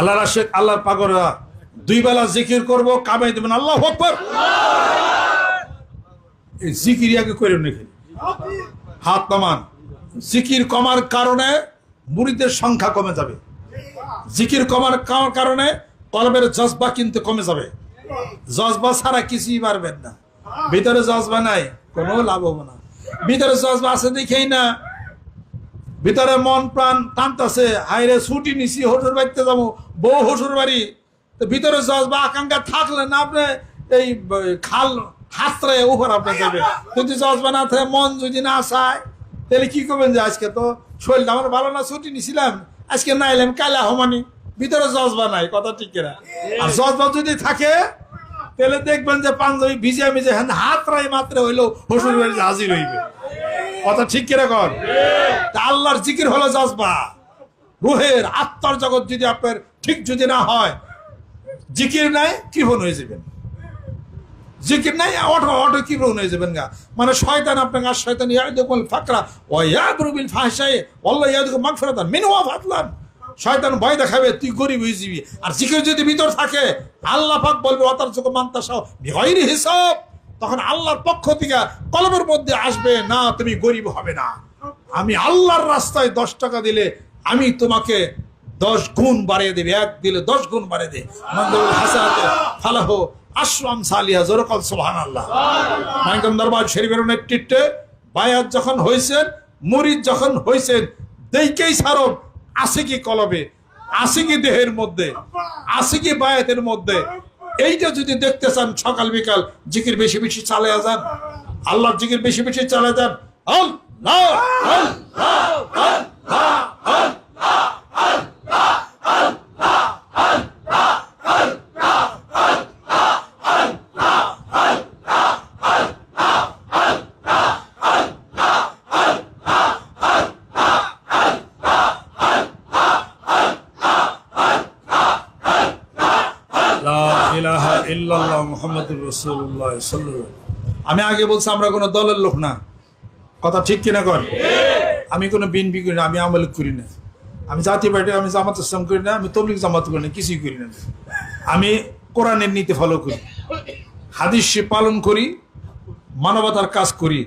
আল্লাহর আশিক আল্লাহর পাগলরা দুই বেলা জিকির করব, কামাই দেবেন আল্লাহু আকবার। এই জিকির আগে করেন নাকি? হাত নামান। জিকির কমার কারণে মুরিদের সংখ্যা কমে যাবে। জিকির কমার কারণে কলবের জজবা কিন্তু কমে যাবে। জজবা ছাড়া কিছুই পারবেন না। ভিতরে জজবা নাই, কোনো লাভ হবে না। ভিতরে জজবা আছে দেখেই না, ভিতরে মন প্রাণ টানতেছে, হাইরে ছুটি নিছি হসুর বাড়িতে যাবো, বউ হসুর বাড়ি। তো ভিতরে জজবা আকাঙ্ক্ষা থাকলে না আপনি এই খাল হাতরে উপর আপনি যাবে। যদি জজবা না থাকে, মন যদি না চায়, তাহলে কি করবেন যে আজকে তো শরীরটা আমার ভালো না, ছুটি নিছিলাম, আজকে না এলাম, কালা হমানি। ভিতরে জজবা নাই, কথা ঠিক কিনা? আর জজবা যদি থাকে তাহলে দেখবেন যে পাঞ্জাবি ভিজে ভিজে হাত রাই মাত্র হইলেও হসুর বাড়ি হাজির হইবে। কথা ঠিক কিরকম? আল্লাহর জিকির হলো জজবা। রুহের আত্মার জগৎ যদি আপনার ঠিক যদি না হয়, জিকির নাই কৃপণ হয়ে যাবেন। জিকির নাই অটো কৃপণ হয়ে যাবেন গা। মানে শয়তান আপনাকে আর শয়তান ইয়াদুকুল ফাকরা ওয়া ইয়ামুরু বিল ফাহশাই ওয়াল্লাহু ইয়াদুকু মাগফিরাতান মিনহু ওয়া ফাদলান। শয়তান ভয় দেখাবে, তুই গরিব হয়ে যাবি। আর জিকির যদি ভিতর থাকে, আল্লাহ পাক বলবে ওয়াতারযুকু মান তাশাউ বিগাইরি হিসাব। তখন আল্লাহর পক্ষ থেকে কলবের মধ্যে আসবে, না তুমি গরিব হবে না। আমি আল্লাহর রাস্তায় 10 টাকা দিলে আমি তোমাকে 10 গুণ বাড়িয়ে দেবে। 1 দিলে 10 গুণ বাড়িয়ে দে। মন্দুল হাসানাতে ফালাহু আশরাম সালিহা। জোরে কল সুবহানাল্লাহ। মাইকাম দরবার শরীফের নেতৃত্বে বায়াত যখন হয়েছেন, মুরিদ যখন হয়েছেন, দেইকেই সারব আছে কি কলবে, আছে কি দেহের মধ্যে, আছে কি বায়াতের মধ্যে। এইটা যদি দেখতে চান, সকাল বিকাল জিকির বেশি বেশি চালিয়ে যান, আল্লাহর জিকির বেশি বেশি চালিয়ে যান। আল্লাহ আমি আগে বলছি আমরা কোনো দলের লোক না, কথা ঠিক কিনা কর? আমি কোনো বিএনপি করি না, আমি আওয়ামী লীগ করি না, আমি জাতীয় পার্টি, আমি জামাত ইসলাম করি না, আমি তবলিগ জামাত করি না, কিছুই করি না। আমি কোরআনের নীতি ফলো করি, হাদিস পালন করি, মানবতার কাজ করি,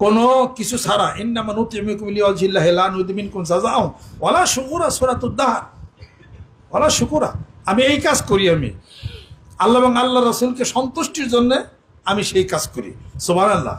কোনো কিছু ছাড়া। ইন্নামা নুতিমুকুম লিওয়াজহিল্লাহি লা নুরিদু মিনকুম জাযাআন ওয়ালা শুকুরা সূরাতুদ দাহর ওয়ালা শুকুরা। আমি এই কাজ করি, আমি আল্লাহ এবং আল্লাহ রাসূলকে সন্তুষ্টির জন্য আমি সেই কাজ করি। সুবহানাল্লাহ।